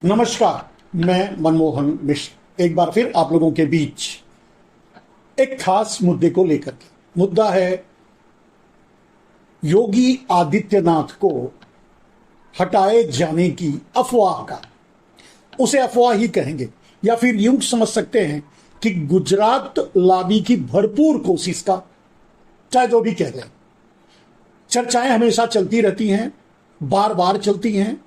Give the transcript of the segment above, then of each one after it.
नमस्कार। मैं मनमोहन मिश्र एक बार फिर आप लोगों के बीच एक खास मुद्दे को लेकर के। मुद्दा है योगी आदित्यनाथ को हटाए जाने की अफवाह का। उसे अफवाह ही कहेंगे या फिर यूं समझ सकते हैं कि गुजरात लॉबी की भरपूर कोशिश का, चाहे जो भी कह लें। चर्चाएं हमेशा चलती रहती हैं, बार बार चलती हैं,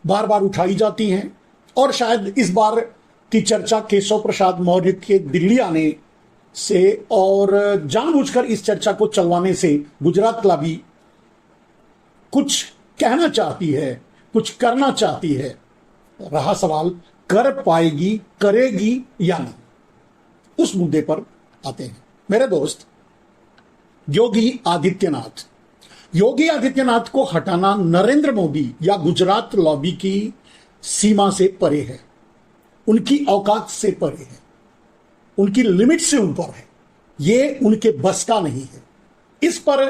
बार बार उठाई जाती हैं और शायद इस बार की चर्चा केशव प्रसाद मौर्य के दिल्ली आने से और जानबूझकर इस चर्चा को चलवाने से गुजरात लॉबी कुछ कहना चाहती है, कुछ करना चाहती है। रहा सवाल कर पाएगी, करेगी या नहीं। उस मुद्दे पर आते हैं मेरे दोस्त। योगी आदित्यनाथ को हटाना नरेंद्र मोदी या गुजरात लॉबी की सीमा से परे है, उनकी औकात से परे है, उनकी लिमिट से ऊपर है। ये उनके बस का नहीं है। इस पर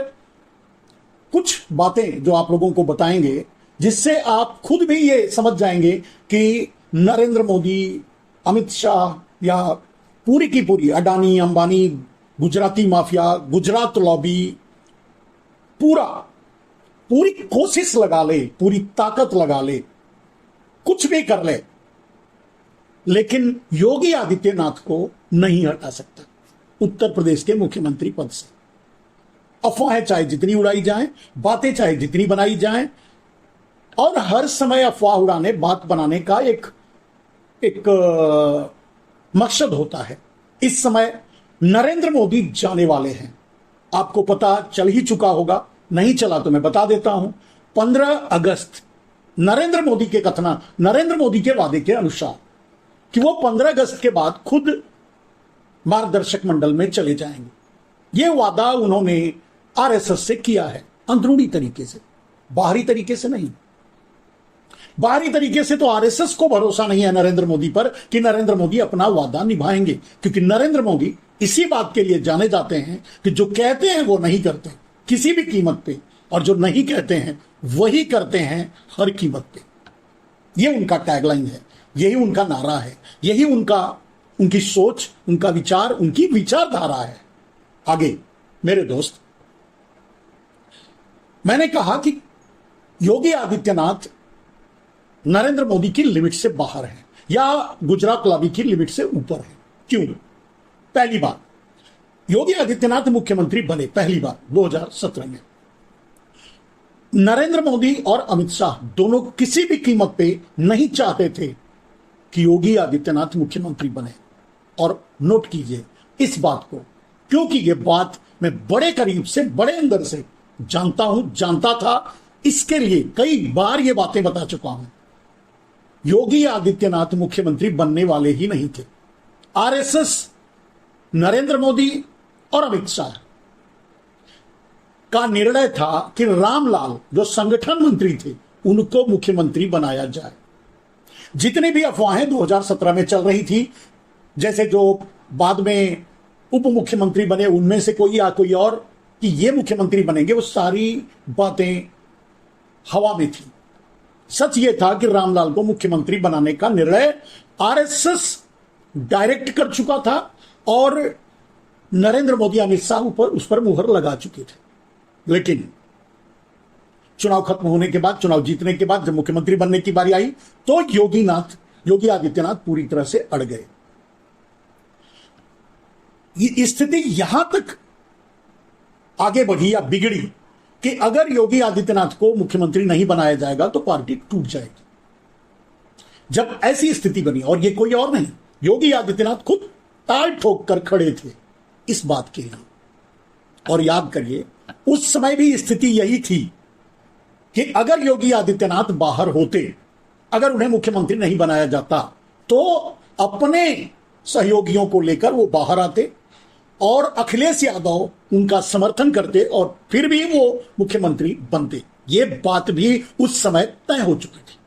कुछ बातें जो आप लोगों को बताएंगे, जिससे आप खुद भी ये समझ जाएंगे कि नरेंद्र मोदी, अमित शाह या पूरी की पूरी अडानी, अंबानी, गुजराती माफिया, गुजरात लॉबी पूरी कोशिश लगा ले, पूरी ताकत लगा ले, कुछ भी कर ले, लेकिन योगी आदित्यनाथ को नहीं हटा सकता उत्तर प्रदेश के मुख्यमंत्री पद से। अफवाहें चाहे जितनी उड़ाई जाएं, बातें चाहे जितनी बनाई जाएं, और हर समय अफवाह उड़ाने, बात बनाने का एक मकसद होता है। इस समय नरेंद्र मोदी जाने वाले हैं। आपको पता चल ही चुका होगा, नहीं चला तो मैं बता देता हूं। 15 अगस्त नरेंद्र मोदी के वादे के अनुसार कि वो 15 अगस्त के बाद खुद मार्गदर्शक मंडल में चले जाएंगे। ये वादा उन्होंने आरएसएस से किया है, अंदरूनी तरीके से, बाहरी तरीके से नहीं। बाहरी तरीके से तो आरएसएस को भरोसा नहीं है नरेंद्र मोदी पर कि नरेंद्र मोदी अपना वादा निभाएंगे, क्योंकि नरेंद्र मोदी इसी बात के लिए जाने जाते हैं कि जो कहते हैं वो नहीं करते किसी भी कीमत पे, और जो नहीं कहते हैं वही करते हैं हर कीमत पे। ये उनका टैगलाइन है, यही उनका नारा है, यही उनकी सोच, उनका विचार, उनकी विचारधारा है। आगे मेरे दोस्त, मैंने कहा कि योगी आदित्यनाथ नरेंद्र मोदी की लिमिट से बाहर है या गुजरात लॉबी की लिमिट से ऊपर है। क्यों? पहली बात, योगी आदित्यनाथ मुख्यमंत्री बने पहली बार 2017 में। नरेंद्र मोदी और अमित शाह दोनों किसी भी कीमत पे नहीं चाहते थे कि योगी आदित्यनाथ मुख्यमंत्री बने। और नोट कीजिए इस बात को, क्योंकि यह बात मैं बड़े करीब से, बड़े अंदर से जानता था। इसके लिए कई बार ये बातें बता चुका हूं। योगी आदित्यनाथ मुख्यमंत्री बनने वाले ही नहीं थे। आरएसएस, नरेंद्र मोदी और अमित शाह का निर्णय था कि रामलाल जो संगठन मंत्री थे उनको मुख्यमंत्री बनाया जाए। जितनी भी अफवाहें 2017 में चल रही थी, जैसे जो बाद में उप मुख्यमंत्री बने उनमें से कोई या कोई और कि ये मुख्यमंत्री बनेंगे, वो सारी बातें हवा में थी। सच ये था कि रामलाल को मुख्यमंत्री बनाने का निर्णय आरएसएस डायरेक्ट कर चुका था और नरेंद्र मोदी, अमित शाह उस पर मुहर लगा चुके थे। लेकिन चुनाव खत्म होने के बाद, चुनाव जीतने के बाद जब मुख्यमंत्री बनने की बारी आई तो योगी आदित्यनाथ पूरी तरह से अड़ गए। ये स्थिति यहां तक आगे बढ़ी या बिगड़ी कि अगर योगी आदित्यनाथ को मुख्यमंत्री नहीं बनाया जाएगा तो पार्टी टूट जाएगी। जब ऐसी स्थिति बनी, और ये कोई और नहीं, योगी आदित्यनाथ खुद ताल ठोक कर खड़े थे इस बात के लिए। और याद करिए, उस समय भी स्थिति यही थी कि अगर योगी आदित्यनाथ बाहर होते, अगर उन्हें मुख्यमंत्री नहीं बनाया जाता, तो अपने सहयोगियों को लेकर वो बाहर आते और अखिलेश यादव उनका समर्थन करते और फिर भी वो मुख्यमंत्री बनते। ये बात भी उस समय तय हो चुकी थी।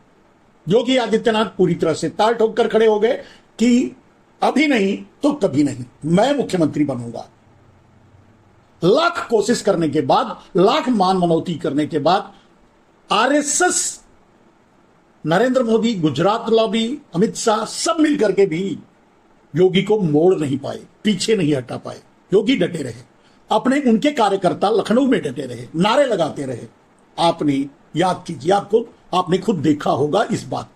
योगी आदित्यनाथ पूरी तरह से ताल ठोक कर खड़े हो गए कि अभी नहीं तो कभी नहीं, मैं मुख्यमंत्री बनूंगा। लाख कोशिश करने के बाद, लाख मान मनौती करने के बाद आरएसएस नरेंद्र मोदी, गुजरात लॉबी, अमित शाह सब मिलकर के भी योगी को मोड़ नहीं पाए, पीछे नहीं हटा पाए। योगी डटे रहे, अपने उनके कार्यकर्ता लखनऊ में डटे रहे, नारे लगाते रहे। आपने याद कीजिए, आपने खुद देखा होगा इस बात।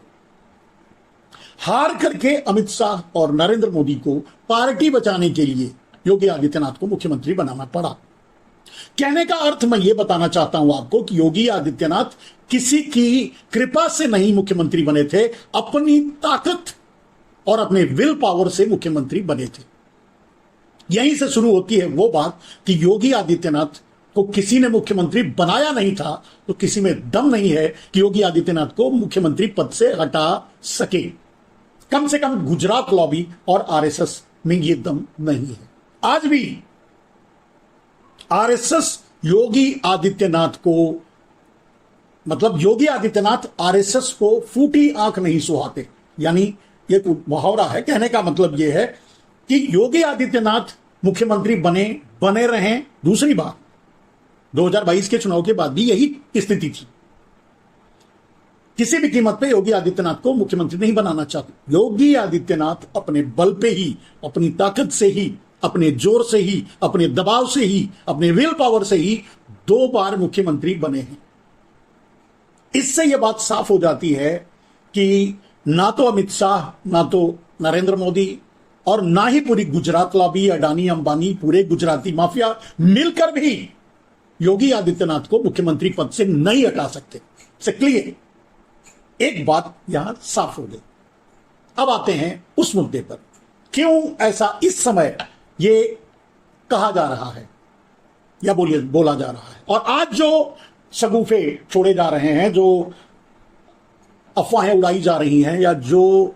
हार करके अमित शाह और नरेंद्र मोदी को पार्टी बचाने के लिए योगी आदित्यनाथ को मुख्यमंत्री बनाना पड़ा। कहने का अर्थ मैं यह बताना चाहता हूं आपको कि योगी आदित्यनाथ किसी की कृपा से नहीं मुख्यमंत्री बने थे, अपनी ताकत और अपने विल पावर से मुख्यमंत्री बने थे। यहीं से शुरू होती है वो बात कि योगी आदित्यनाथ को किसी ने मुख्यमंत्री बनाया नहीं था, तो किसी में दम नहीं है कि योगी आदित्यनाथ को मुख्यमंत्री पद से हटा सके। कम से कम गुजरात लॉबी और आरएसएस में ये दम नहीं है। आज भी आरएसएस योगी आदित्यनाथ को, मतलब योगी आदित्यनाथ आरएसएस को फूटी आंख नहीं सुहाते। यानी ये मुहावरा है, कहने का मतलब ये है कि योगी आदित्यनाथ मुख्यमंत्री बने रहें। दूसरी बात, 2022 के चुनाव के बाद भी यही स्थिति थी। किसी भी कीमत पे योगी आदित्यनाथ को मुख्यमंत्री नहीं बनाना चाहते। योगी आदित्यनाथ अपने बल पे ही, अपनी ताकत से ही, अपने जोर से ही, अपने दबाव से ही, अपने विल पावर से ही 2 बार मुख्यमंत्री बने हैं। इससे यह बात साफ हो जाती है कि ना तो अमित शाह, ना तो नरेंद्र मोदी और ना ही पूरी गुजरात लॉबी, अडानी अंबानी, पूरे गुजराती माफिया मिलकर भी योगी आदित्यनाथ को मुख्यमंत्री पद से नहीं हटा सकते। क्लियर, एक बात यहां साफ हो गई। अब आते हैं उस मुद्दे पर, क्यों ऐसा इस समय ये कहा जा रहा है या बोला जा रहा है। और आज जो शगुफे छोड़े जा रहे हैं, जो अफवाहें उड़ाई जा रही हैं, या जो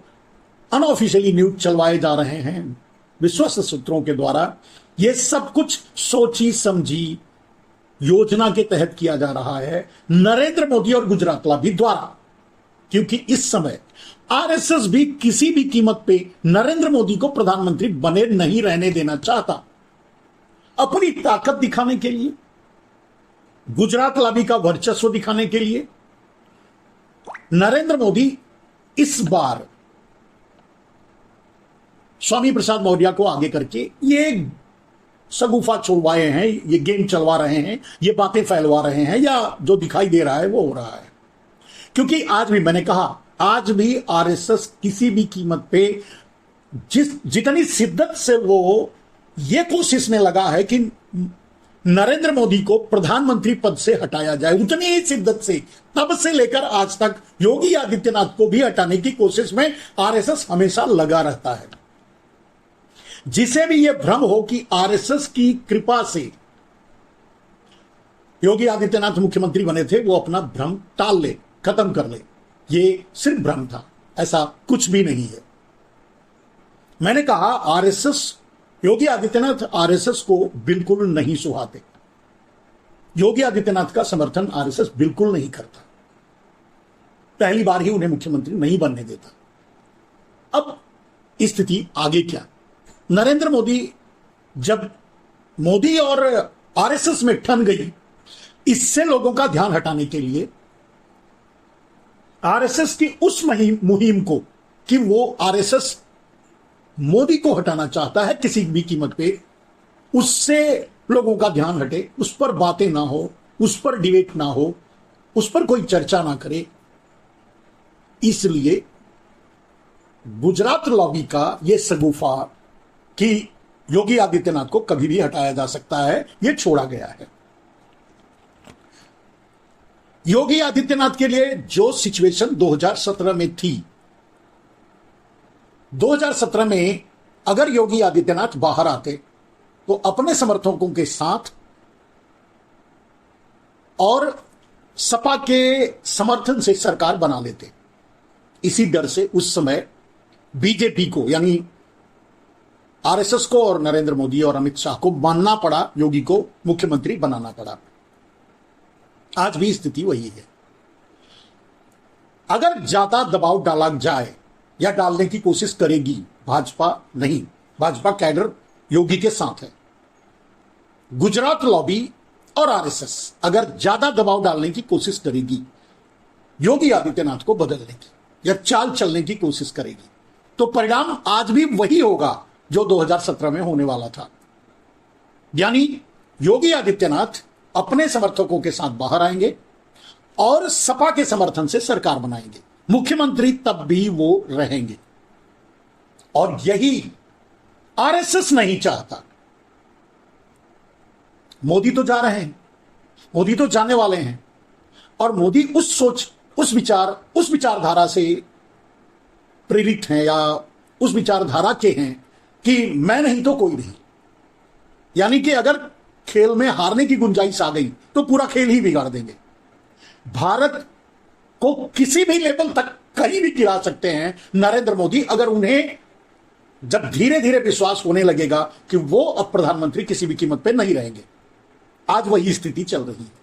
अनऑफिशियली न्यूज चलवाए जा रहे हैं विश्वस्त सूत्रों के द्वारा, ये सब कुछ सोची समझी योजना के तहत किया जा रहा है नरेंद्र मोदी और गुजरात लॉबी द्वारा। क्योंकि इस समय आरएसएस भी किसी भी कीमत पे नरेंद्र मोदी को प्रधानमंत्री बने नहीं रहने देना चाहता। अपनी ताकत दिखाने के लिए, गुजरात लॉबी का वर्चस्व दिखाने के लिए नरेंद्र मोदी इस बार स्वामी प्रसाद मौर्य को आगे करके ये सगुफा छोड़वाए हैं, ये गेम चलवा रहे हैं, ये बातें फैलवा रहे हैं, या जो दिखाई दे रहा है वो हो रहा है। क्योंकि आज भी मैंने कहा, आज भी आरएसएस किसी भी कीमत पे जितनी शिद्दत से वो ये कोशिश में लगा है कि नरेंद्र मोदी को प्रधानमंत्री पद से हटाया जाए, उतनी ही शिद्दत से तब से लेकर आज तक योगी आदित्यनाथ को भी हटाने की कोशिश में आरएसएस हमेशा लगा रहता है। जिसे भी यह भ्रम हो कि आरएसएस की कृपा से योगी आदित्यनाथ मुख्यमंत्री बने थे, वो अपना भ्रम टाल ले, खत्म कर ले। ये सिर्फ भ्रम था, ऐसा कुछ भी नहीं है। मैंने कहा आरएसएस, योगी आदित्यनाथ आरएसएस को बिल्कुल नहीं सुहाते। योगी आदित्यनाथ का समर्थन आरएसएस बिल्कुल नहीं करता, पहली बार ही उन्हें मुख्यमंत्री नहीं बनने देता। अब स्थिति आगे क्या? नरेंद्र मोदी, जब मोदी और आरएसएस में ठन गई, इससे लोगों का ध्यान हटाने के लिए आरएसएस की उस मुहिम को, कि वो आरएसएस मोदी को हटाना चाहता है किसी भी कीमत पे, उससे लोगों का ध्यान हटे, उस पर बातें ना हो, उस पर डिबेट ना हो, उस पर कोई चर्चा ना करे, इसलिए गुजरात लॉबी का यह सगुफा कि योगी आदित्यनाथ को कभी भी हटाया जा सकता है, यह छोड़ा गया है। योगी आदित्यनाथ के लिए जो सिचुएशन 2017 में थी, 2017 में अगर योगी आदित्यनाथ बाहर आते तो अपने समर्थकों के साथ और सपा के समर्थन से सरकार बना लेते। इसी डर से उस समय बीजेपी को, यानी आरएसएस को और नरेंद्र मोदी और अमित शाह को मानना पड़ा, योगी को मुख्यमंत्री बनाना पड़ा। आज भी स्थिति वही है। अगर ज्यादा दबाव डाला जाए या डालने की कोशिश करेगी भाजपा, नहीं, भाजपा कैडर योगी के साथ है। गुजरात लॉबी और आरएसएस अगर ज्यादा दबाव डालने की कोशिश करेगी योगी आदित्यनाथ को बदलने की या चाल चलने की कोशिश करेगी, तो परिणाम आज भी वही होगा जो 2017 में होने वाला था। यानी योगी आदित्यनाथ अपने समर्थकों के साथ बाहर आएंगे और सपा के समर्थन से सरकार बनाएंगे, मुख्यमंत्री तब भी वो रहेंगे। और यही आरएसएस नहीं चाहता। मोदी तो जा रहे हैं, मोदी तो जाने वाले हैं, और मोदी उस सोच, उस विचारधारा से प्रेरित हैं या उस विचारधारा के हैं कि मैं नहीं तो कोई नहीं। यानी कि अगर खेल में हारने की गुंजाइश आ गई तो पूरा खेल ही बिगाड़ देंगे। भारत को किसी भी लेवल तक कहीं भी गिरा सकते हैं नरेंद्र मोदी, अगर उन्हें जब धीरे धीरे विश्वास होने लगेगा कि वो अब प्रधानमंत्री किसी भी कीमत पे नहीं रहेंगे। आज वही स्थिति चल रही है।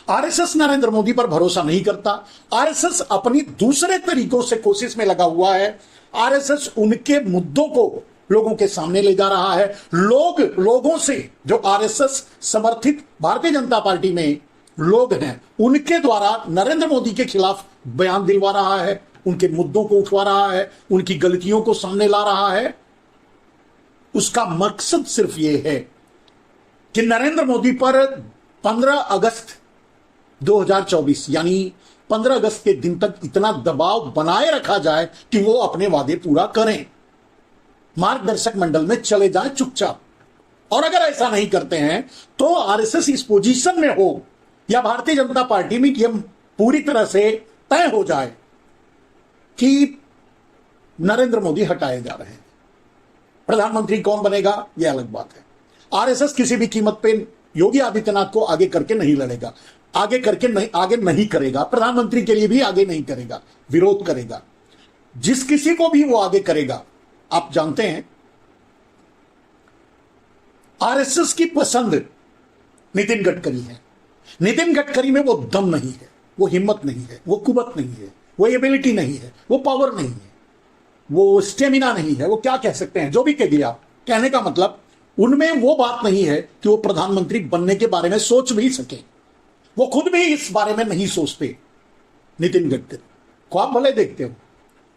आरएसएस नरेंद्र मोदी पर भरोसा नहीं करता। आरएसएस अपनी दूसरे तरीकों से कोशिश में लगा हुआ है। आरएसएस उनके मुद्दों को लोगों के सामने ले जा रहा है। लोगों से, जो आरएसएस समर्थित भारतीय जनता पार्टी में लोग हैं, उनके द्वारा नरेंद्र मोदी के खिलाफ बयान दिलवा रहा है, उनके मुद्दों को उठवा रहा है, उनकी गलतियों को सामने ला रहा है। उसका मकसद सिर्फ यह है कि नरेंद्र मोदी पर 15 अगस्त 2024 यानी 15 अगस्त के दिन तक इतना दबाव बनाए रखा जाए कि वो अपने वादे पूरा करें, मार्गदर्शक मंडल में चले जाएं चुपचाप। और अगर ऐसा नहीं करते हैं तो आरएसएस इस पोजीशन में हो या भारतीय जनता पार्टी में यह पूरी तरह से तय हो जाए कि नरेंद्र मोदी हटाए जा रहे हैं। प्रधानमंत्री कौन बनेगा यह अलग बात है। आरएसएस किसी भी कीमत पे योगी आदित्यनाथ को आगे करके नहीं लड़ेगा, आगे नहीं करेगा। प्रधानमंत्री के लिए भी आगे नहीं करेगा, विरोध करेगा। जिस किसी को भी वो आगे करेगा, आप जानते हैं आरएसएस की पसंद नितिन गडकरी है। नितिन गडकरी में वो दम नहीं है, वो हिम्मत नहीं है, वो कुवत नहीं है, वो एबिलिटी नहीं है, वो पावर नहीं है, वो स्टेमिना नहीं है, वो क्या कह सकते हैं, जो भी कह दिया। कहने का मतलब उनमें वो बात नहीं है कि वो प्रधानमंत्री बनने के बारे में सोच भी सके। वो खुद भी इस बारे में नहीं सोचते। नितिन गडकरी को आप भले देखते हो,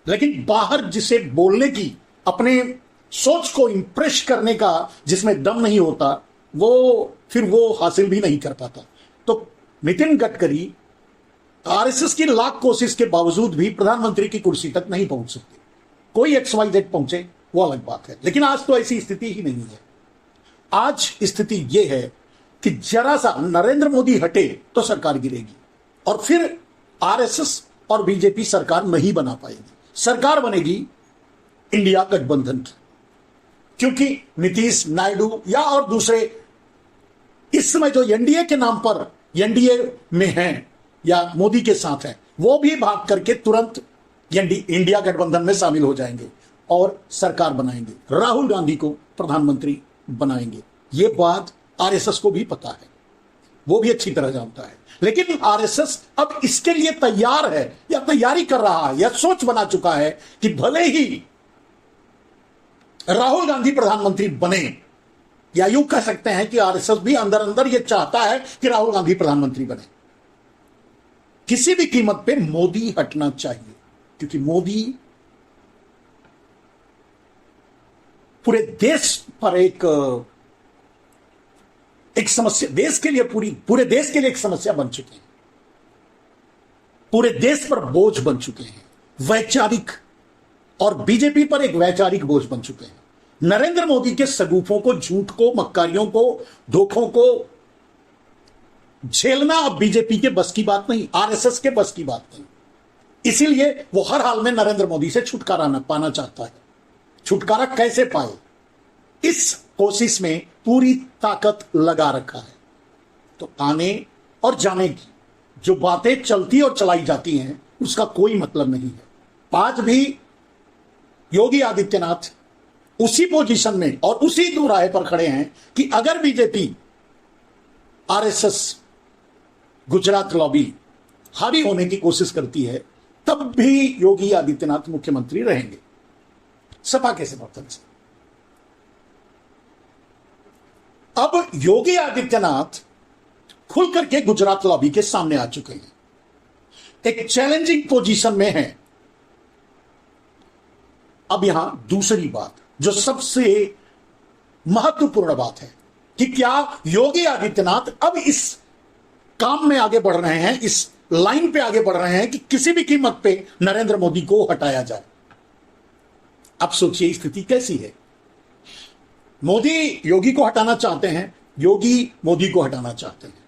लेकिन बाहर जिसे बोलने की, अपने सोच को इंप्रेस करने का जिसमें दम नहीं होता, वो हासिल भी नहीं कर पाता। तो नितिन गडकरी आरएसएस की लाख कोशिश के बावजूद भी प्रधानमंत्री की कुर्सी तक नहीं पहुंच सकते। कोई XYZ पहुंचे वो अलग बात है, लेकिन आज तो ऐसी स्थिति ही नहीं है। आज स्थिति यह है कि जरा सा नरेंद्र मोदी हटे तो सरकार गिरेगी, और फिर आरएसएस और बीजेपी सरकार नहीं बना पाएगी। सरकार बनेगी इंडिया गठबंधन की, क्योंकि नीतीश, नायडू या और दूसरे इस समय जो एनडीए के नाम पर एनडीए में हैं या मोदी के साथ हैं, वो भी भाग करके तुरंत इंडिया गठबंधन में शामिल हो जाएंगे और सरकार बनाएंगे, राहुल गांधी को प्रधानमंत्री बनाएंगे। ये बात आरएसएस को भी पता है, वो भी अच्छी तरह जानता है। लेकिन आरएसएस अब इसके लिए तैयार है या तैयारी कर रहा है या सोच बना चुका है कि भले ही राहुल गांधी प्रधानमंत्री बने, या यूं कह सकते हैं कि आरएसएस भी अंदर अंदर यह चाहता है कि राहुल गांधी प्रधानमंत्री बने, किसी भी कीमत पे मोदी हटना चाहिए। क्योंकि मोदी पूरे देश पर एक समस्या, देश के लिए पूरे देश के लिए एक समस्या बन चुके हैं, पूरे देश पर बोझ बन चुके हैं, वैचारिक, और बीजेपी पर एक वैचारिक बोझ बन चुके हैं। नरेंद्र मोदी के सगुफों को, झूठ को, मक्कारियों को, धोखों को झेलना अब बीजेपी के बस की बात नहीं, आरएसएस के बस की बात नहीं। इसीलिए वो हर हाल में नरेंद्र मोदी से छुटकारा पाना चाहता है। छुटकारा कैसे पाए, इस कोशिश में पूरी ताकत लगा रखा है। तो आने और जाने की जो बातें चलती और चलाई जाती हैं, उसका कोई मतलब नहीं है। आज भी योगी आदित्यनाथ उसी पोजीशन में और उसी दोराहे पर खड़े हैं कि अगर बीजेपी, आरएसएस, गुजरात लॉबी हावी होने की कोशिश करती है, तब भी योगी आदित्यनाथ मुख्यमंत्री रहेंगे सपा के समर्थन से। अब योगी आदित्यनाथ खुल करके गुजरात लॉबी के सामने आ चुके हैं। एक चैलेंजिंग पोजीशन में है। अब यहां दूसरी बात जो सबसे महत्वपूर्ण बात है कि क्या योगी आदित्यनाथ अब इस काम में आगे बढ़ रहे हैं, इस लाइन पे आगे बढ़ रहे हैं कि किसी भी कीमत पे नरेंद्र मोदी को हटाया जाए। अब सोचिए स्थिति कैसी है। मोदी योगी को हटाना चाहते हैं, योगी मोदी को हटाना चाहते हैं।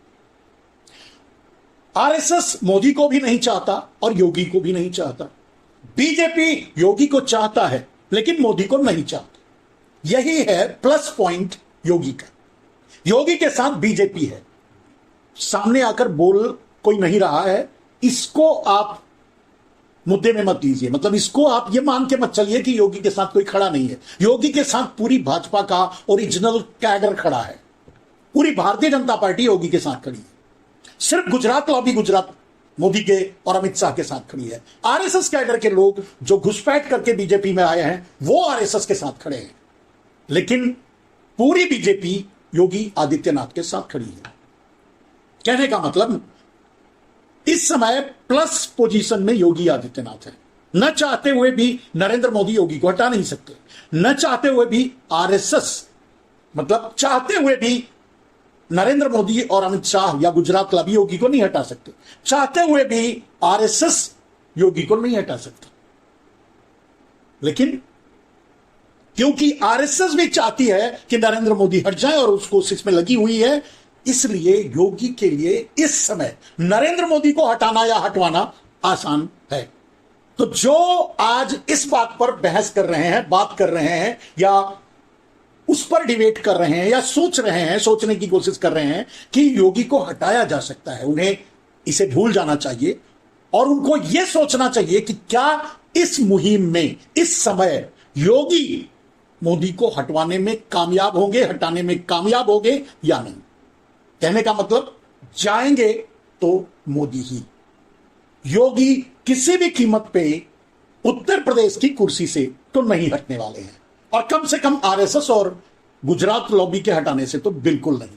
आरएसएस मोदी को भी नहीं चाहता और योगी को भी नहीं चाहता। बीजेपी योगी को चाहता है लेकिन मोदी को नहीं चाहता। यही है प्लस पॉइंट योगी का। योगी के साथ बीजेपी है, सामने आकर बोल कोई नहीं रहा है, इसको आप मुद्दे में मत लीजिए। मतलब इसको आप ये मान के मत चलिए कि योगी के साथ कोई खड़ा नहीं है। योगी के साथ पूरी भाजपा का ओरिजिनल कैडर खड़ा है, पूरी भारतीय जनता पार्टी योगी के साथ खड़ी है। सिर्फ गुजरात लॉबी गुजरात मोदी के और अमित शाह के साथ खड़ी है। आरएसएस कैडर के लोग जो घुसपैठ करके बीजेपी में आए हैं वो आरएसएस के साथ खड़े हैं, लेकिन पूरी बीजेपी योगी आदित्यनाथ के साथ खड़ी है। कहने का मतलब इस समय प्लस पोजीशन में योगी आदित्यनाथ है। न चाहते हुए भी नरेंद्र मोदी योगी को हटा नहीं सकते, न चाहते हुए भी आरएसएस, मतलब चाहते हुए भी नरेंद्र मोदी और अमित शाह या गुजरात लॉबी योगी को नहीं हटा सकते, चाहते हुए भी आरएसएस योगी को नहीं हटा सकता। लेकिन क्योंकि आरएसएस भी चाहती है कि नरेंद्र मोदी हट जाए और उस कोशिश में लगी हुई है, इसलिए योगी के लिए इस समय नरेंद्र मोदी को हटाना या हटवाना आसान है। तो जो आज इस बात पर बहस कर रहे हैं, बात कर रहे हैं या उस पर डिबेट कर रहे हैं या सोच रहे हैं, सोचने की कोशिश कर रहे हैं कि योगी को हटाया जा सकता है, उन्हें इसे भूल जाना चाहिए और उनको यह सोचना चाहिए कि क्या इस मुहिम में इस समय योगी मोदी को हटवाने में कामयाब होंगे, हटाने में कामयाब होंगे या नहीं। कहने का मतलब जाएंगे तो मोदी ही। योगी किसी भी कीमत पे उत्तर प्रदेश की कुर्सी से तो नहीं हटने वाले हैं, और कम से कम आरएसएस और गुजरात लॉबी के हटाने से तो बिल्कुल नहीं।